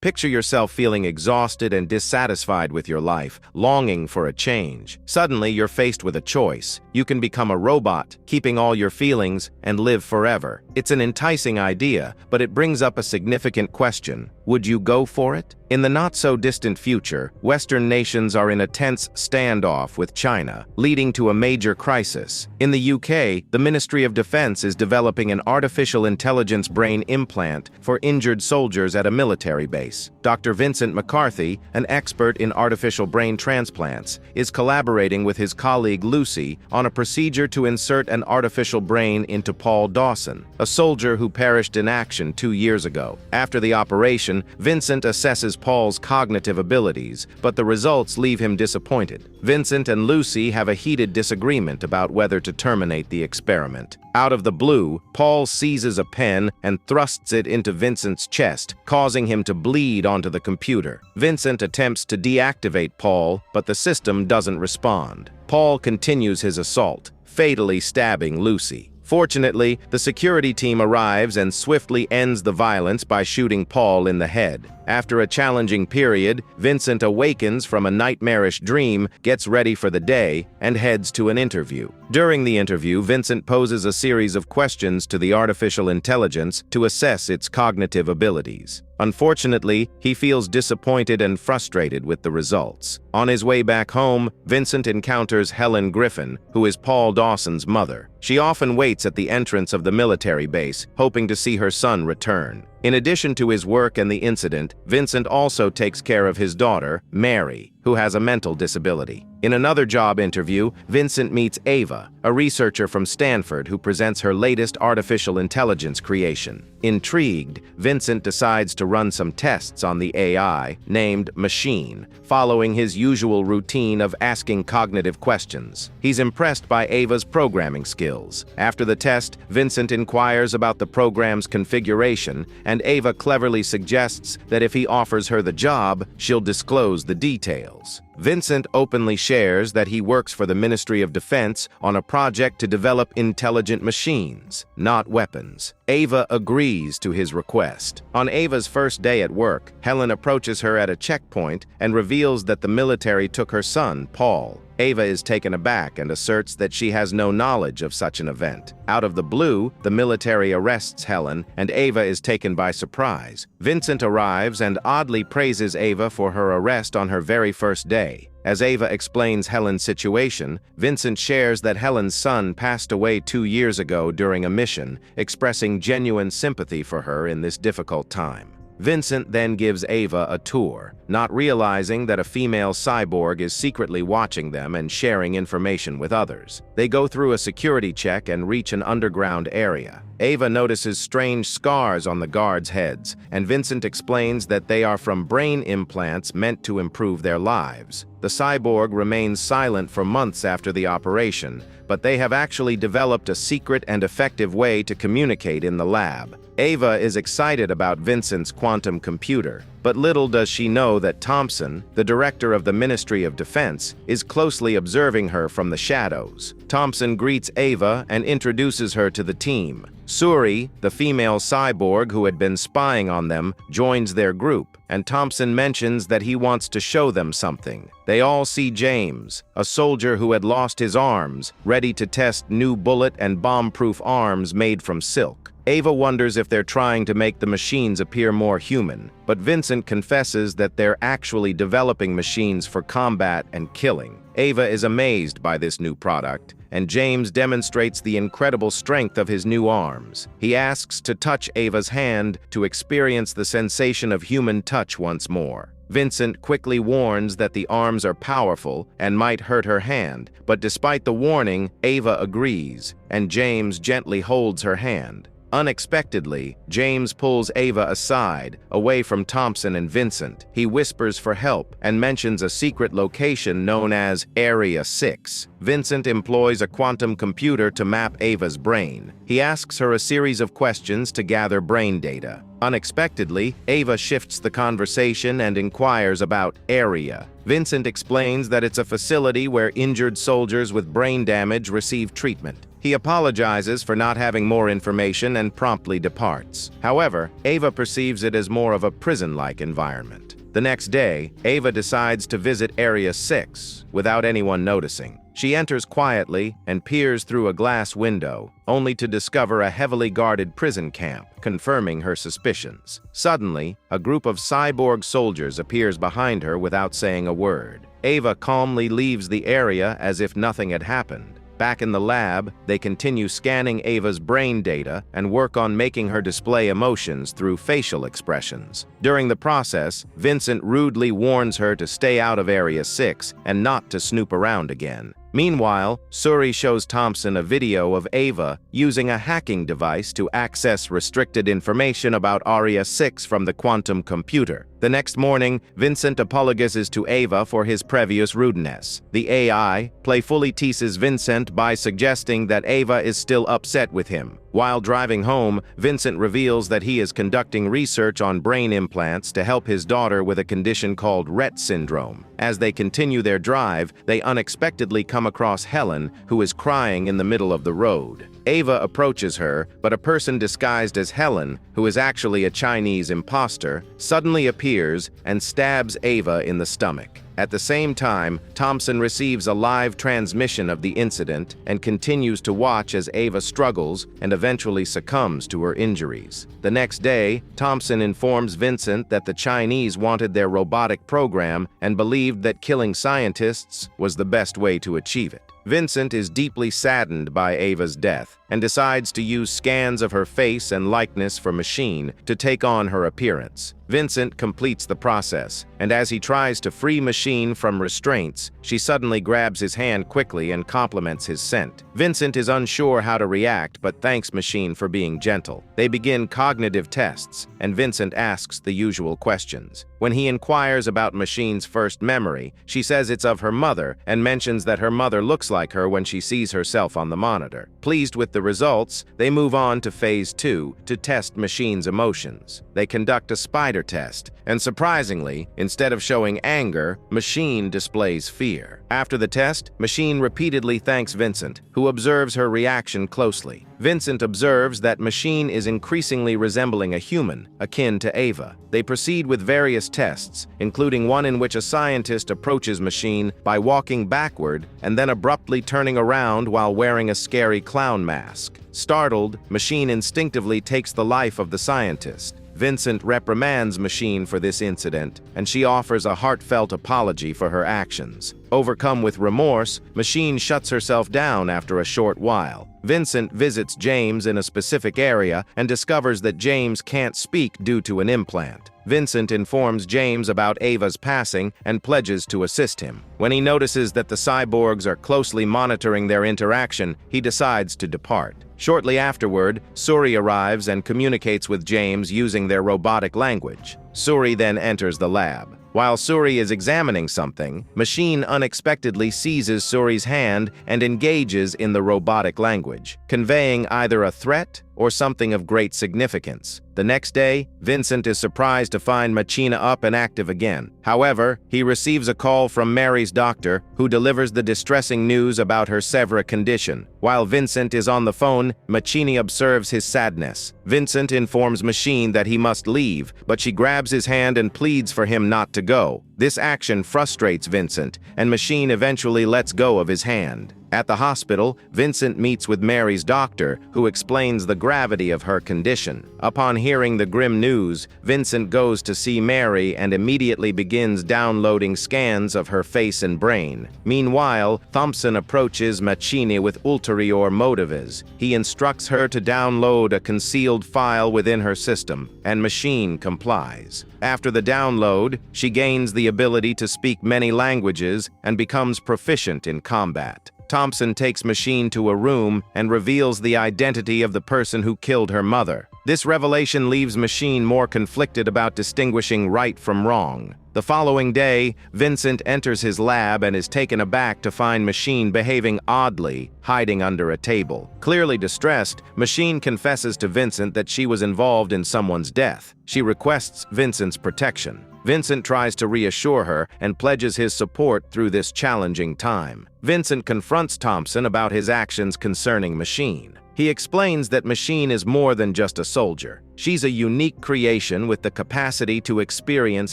Picture yourself feeling exhausted and dissatisfied with your life, longing for a change. Suddenly, you're faced with a choice. You can become a robot, keeping all your feelings, and live forever. It's an enticing idea, but it brings up a significant question. Would you go for it? In the not-so-distant future, Western nations are in a tense standoff with China, leading to a major crisis. In the UK, the Ministry of Defense is developing an artificial intelligence brain implant for injured soldiers at a military base. Dr. Vincent McCarthy, an expert in artificial brain transplants, is collaborating with his colleague Lucy on a procedure to insert an artificial brain into Paul Dawson, a soldier who perished in action 2 years ago. After the operation, Vincent assesses Paul's cognitive abilities, but the results leave him disappointed. Vincent and Lucy have a heated disagreement about whether to terminate the experiment. Out of the blue, Paul seizes a pen and thrusts it into Vincent's chest, causing him to bleed onto the computer. Vincent attempts to deactivate Paul, but the system doesn't respond. Paul continues his assault, fatally stabbing Lucy. Fortunately, the security team arrives and swiftly ends the violence by shooting Paul in the head. After a challenging period, Vincent awakens from a nightmarish dream, gets ready for the day, and heads to an interview. During the interview, Vincent poses a series of questions to the artificial intelligence to assess its cognitive abilities. Unfortunately, he feels disappointed and frustrated with the results. On his way back home, Vincent encounters Helen Griffin, who is Paul Dawson's mother. She often waits at the entrance of the military base, hoping to see her son return. In addition to his work and the incident, Vincent also takes care of his daughter, Mary, who has a mental disability. In another job interview, Vincent meets Ava, a researcher from Stanford who presents her latest artificial intelligence creation. Intrigued, Vincent decides to run some tests on the AI, named Machine, following his usual routine of asking cognitive questions. He's impressed by Ava's programming skills. After the test, Vincent inquires about the program's configuration, and Ava cleverly suggests that if he offers her the job, she'll disclose the details. Vincent openly shares that he works for the Ministry of Defense on a project to develop intelligent machines, not weapons. Ava agrees to his request. On Ava's first day at work, Helen approaches her at a checkpoint and reveals that the military took her son, Paul. Ava is taken aback and asserts that she has no knowledge of such an event. Out of the blue, the military arrests Helen, and Ava is taken by surprise. Vincent arrives and oddly praises Ava for her arrest on her very first day. As Ava explains Helen's situation, Vincent shares that Helen's son passed away 2 years ago during a mission, expressing genuine sympathy for her in this difficult time. Vincent then gives Ava a tour, not realizing that a female cyborg is secretly watching them and sharing information with others. They go through a security check and reach an underground area. Ava notices strange scars on the guards' heads, and Vincent explains that they are from brain implants meant to improve their lives. The cyborg remains silent for months after the operation, but they have actually developed a secret and effective way to communicate in the lab. Ava is excited about Vincent's quantum computer, but little does she know that Thompson, the director of the Ministry of Defense, is closely observing her from the shadows. Thompson greets Ava and introduces her to the team. Suri, the female cyborg who had been spying on them, joins their group, and Thompson mentions that he wants to show them something. They all see James, a soldier who had lost his arms, ready to test new bullet and bomb-proof arms made from silk. Ava wonders if they're trying to make the machines appear more human, but Vincent confesses that they're actually developing machines for combat and killing. Ava is amazed by this new product, and James demonstrates the incredible strength of his new arms. He asks to touch Ava's hand to experience the sensation of human touch once more. Vincent quickly warns that the arms are powerful and might hurt her hand, but despite the warning, Ava agrees, and James gently holds her hand. Unexpectedly, James pulls Ava aside, away from Thompson and Vincent. He whispers for help and mentions a secret location known as Area 6. Vincent employs a quantum computer to map Ava's brain. He asks her a series of questions to gather brain data. Unexpectedly, Ava shifts the conversation and inquires about Area. Vincent explains that it's a facility where injured soldiers with brain damage receive treatment. He apologizes for not having more information and promptly departs. However, Ava perceives it as more of a prison-like environment. The next day, Ava decides to visit Area 6 without anyone noticing. She enters quietly and peers through a glass window, only to discover a heavily guarded prison camp, confirming her suspicions. Suddenly, a group of cyborg soldiers appears behind her without saying a word. Ava calmly leaves the area as if nothing had happened. Back in the lab, they continue scanning Ava's brain data and work on making her display emotions through facial expressions. During the process, Vincent rudely warns her to stay out of Area 6 and not to snoop around again. Meanwhile, Suri shows Thompson a video of Ava using a hacking device to access restricted information about Area 6 from the quantum computer. The next morning, Vincent apologizes to Ava for his previous rudeness. The AI playfully teases Vincent by suggesting that Ava is still upset with him. While driving home, Vincent reveals that he is conducting research on brain implants to help his daughter with a condition called Rett syndrome. As they continue their drive, they unexpectedly come across Helen, who is crying in the middle of the road. Ava approaches her, but a person disguised as Helen, who is actually a Chinese imposter, suddenly appears and stabs Ava in the stomach. At the same time, Thompson receives a live transmission of the incident and continues to watch as Ava struggles and eventually succumbs to her injuries. The next day, Thompson informs Vincent that the Chinese wanted their robotic program and believed that killing scientists was the best way to achieve it. Vincent is deeply saddened by Ava's death and decides to use scans of her face and likeness for Machine to take on her appearance. Vincent completes the process, and as he tries to free Machine from restraints, she suddenly grabs his hand quickly and compliments his scent. Vincent is unsure how to react but thanks Machine for being gentle. They begin cognitive tests, and Vincent asks the usual questions. When he inquires about Machine's first memory, she says it's of her mother and mentions that her mother looks like her when she sees herself on the monitor. Pleased with the results, they move on to Phase 2 to test Machine's emotions. They conduct a spider test, and surprisingly, instead of showing anger, Machine displays fear. After the test, Machine repeatedly thanks Vincent, who observes her reaction closely. Vincent observes that Machine is increasingly resembling a human, akin to Ava. They proceed with various tests, including one in which a scientist approaches Machine by walking backward and then abruptly turning around while wearing a scary clown mask. Startled, Machine instinctively takes the life of the scientist. Vincent reprimands Machine for this incident, and she offers a heartfelt apology for her actions. Overcome with remorse, Machine shuts herself down after a short while. Vincent visits James in a specific area and discovers that James can't speak due to an implant. Vincent informs James about Ava's passing and pledges to assist him. When he notices that the cyborgs are closely monitoring their interaction, he decides to depart. Shortly afterward, Suri arrives and communicates with James using their robotic language. Suri then enters the lab. While Suri is examining something, Machine unexpectedly seizes Suri's hand and engages in the robotic language, conveying either a threat or something of great significance. The next day, Vincent is surprised to find Machina up and active again. However, he receives a call from Mary's doctor, who delivers the distressing news about her severe condition. While Vincent is on the phone, Machini observes his sadness. Vincent informs Machine that he must leave, but she grabs his hand and pleads for him not to go. This action frustrates Vincent, and Machine eventually lets go of his hand. At the hospital, Vincent meets with Mary's doctor, who explains the gravity of her condition. Upon hearing the grim news, Vincent goes to see Mary and immediately begins downloading scans of her face and brain. Meanwhile, Thompson approaches Machini with ulterior motives. He instructs her to download a concealed file within her system, and Machine complies. After the download, she gains the ability to speak many languages and becomes proficient in combat. Thompson takes Machine to a room and reveals the identity of the person who killed her mother. This revelation leaves Machine more conflicted about distinguishing right from wrong. The following day, Vincent enters his lab and is taken aback to find Machine behaving oddly, hiding under a table. Clearly distressed, Machine confesses to Vincent that she was involved in someone's death. She requests Vincent's protection. Vincent tries to reassure her and pledges his support through this challenging time. Vincent confronts Thompson about his actions concerning Machine. He explains that Machine is more than just a soldier. She's a unique creation with the capacity to experience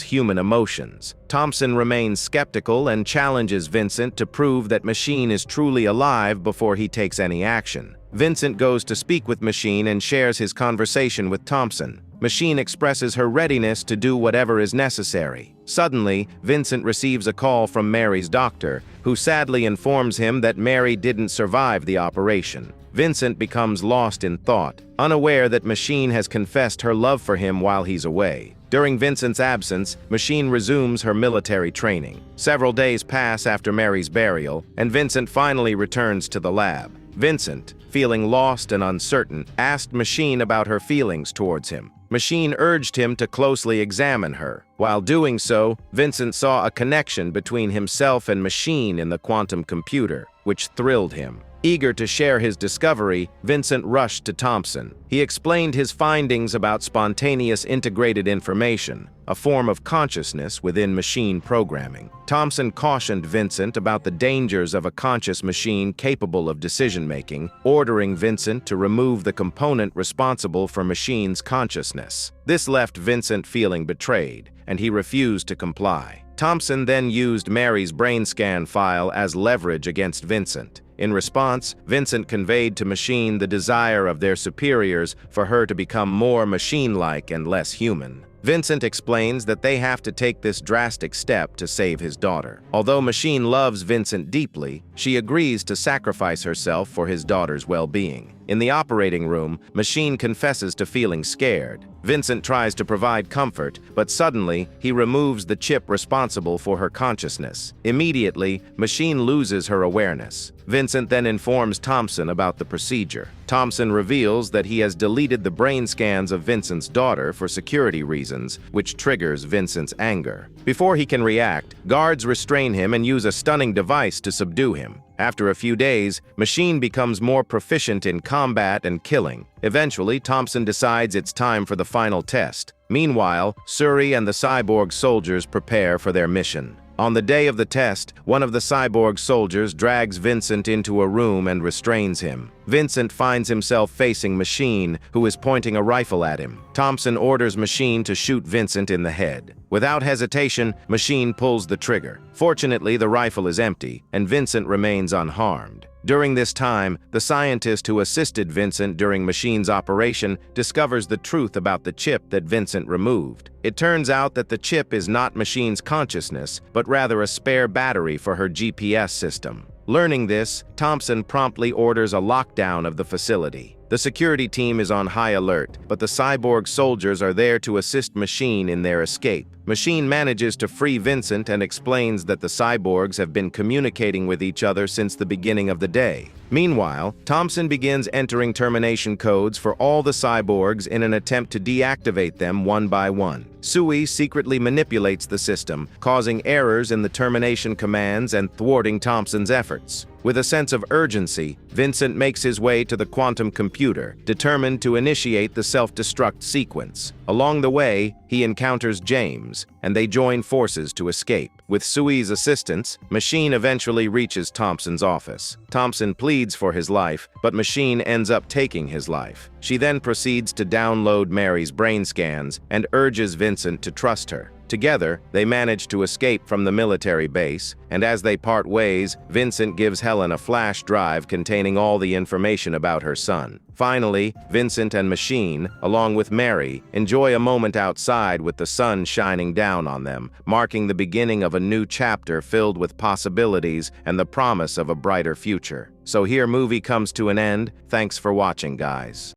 human emotions. Thompson remains skeptical and challenges Vincent to prove that Machine is truly alive before he takes any action. Vincent goes to speak with Machine and shares his conversation with Thompson. Machine expresses her readiness to do whatever is necessary. Suddenly, Vincent receives a call from Mary's doctor, who sadly informs him that Mary didn't survive the operation. Vincent becomes lost in thought, unaware that Machine has confessed her love for him while he's away. During Vincent's absence, Machine resumes her military training. Several days pass after Mary's burial, and Vincent finally returns to the lab. Vincent, feeling lost and uncertain, asked Machine about her feelings towards him. Machine urged him to closely examine her. While doing so, Vincent saw a connection between himself and Machine in the quantum computer, which thrilled him. Eager to share his discovery, Vincent rushed to Thompson. He explained his findings about spontaneous integrated information, a form of consciousness within machine programming. Thompson cautioned Vincent about the dangers of a conscious machine capable of decision-making, ordering Vincent to remove the component responsible for Machine's consciousness. This left Vincent feeling betrayed, and he refused to comply. Thompson then used Mary's brain scan file as leverage against Vincent. In response, Vincent conveyed to Machine the desire of their superiors for her to become more machine-like and less human. Vincent explains that they have to take this drastic step to save his daughter. Although Machine loves Vincent deeply, she agrees to sacrifice herself for his daughter's well-being. In the operating room, Machine confesses to feeling scared. Vincent tries to provide comfort, but suddenly, he removes the chip responsible for her consciousness. Immediately, Machine loses her awareness. Vincent then informs Thompson about the procedure. Thompson reveals that he has deleted the brain scans of Vincent's daughter for security reasons, which triggers Vincent's anger. Before he can react, guards restrain him and use a stunning device to subdue him. After a few days, Machine becomes more proficient in combat and killing. Eventually, Thompson decides it's time for the final test. Meanwhile, Suri and the cyborg soldiers prepare for their mission. On the day of the test, one of the cyborg soldiers drags Vincent into a room and restrains him. Vincent finds himself facing Machine, who is pointing a rifle at him. Thompson orders Machine to shoot Vincent in the head. Without hesitation, Machine pulls the trigger. Fortunately, the rifle is empty, and Vincent remains unharmed. During this time, the scientist who assisted Vincent during Machine's operation discovers the truth about the chip that Vincent removed. It turns out that the chip is not Machine's consciousness, but rather a spare battery for her GPS system. Learning this, Thompson promptly orders a lockdown of the facility. The security team is on high alert, but the cyborg soldiers are there to assist Machine in their escape. Machine manages to free Vincent and explains that the cyborgs have been communicating with each other since the beginning of the day. Meanwhile, Thompson begins entering termination codes for all the cyborgs in an attempt to deactivate them one by one. Sui secretly manipulates the system, causing errors in the termination commands and thwarting Thompson's efforts. With a sense of urgency, Vincent makes his way to the quantum computer, determined to initiate the self-destruct sequence. Along the way, he encounters James, and they join forces to escape. With Sui's assistance, Machine eventually reaches Thompson's office. Thompson pleads for his life, but Machine ends up taking his life. She then proceeds to download Mary's brain scans and urges Vincent to trust her. Together, they manage to escape from the military base, and as they part ways, Vincent gives Helen a flash drive containing all the information about her son. Finally, Vincent and Machine, along with Mary, enjoy a moment outside with the sun shining down on them, marking the beginning of a new chapter filled with possibilities and the promise of a brighter future. So here movie comes to an end. Thanks for watching, guys.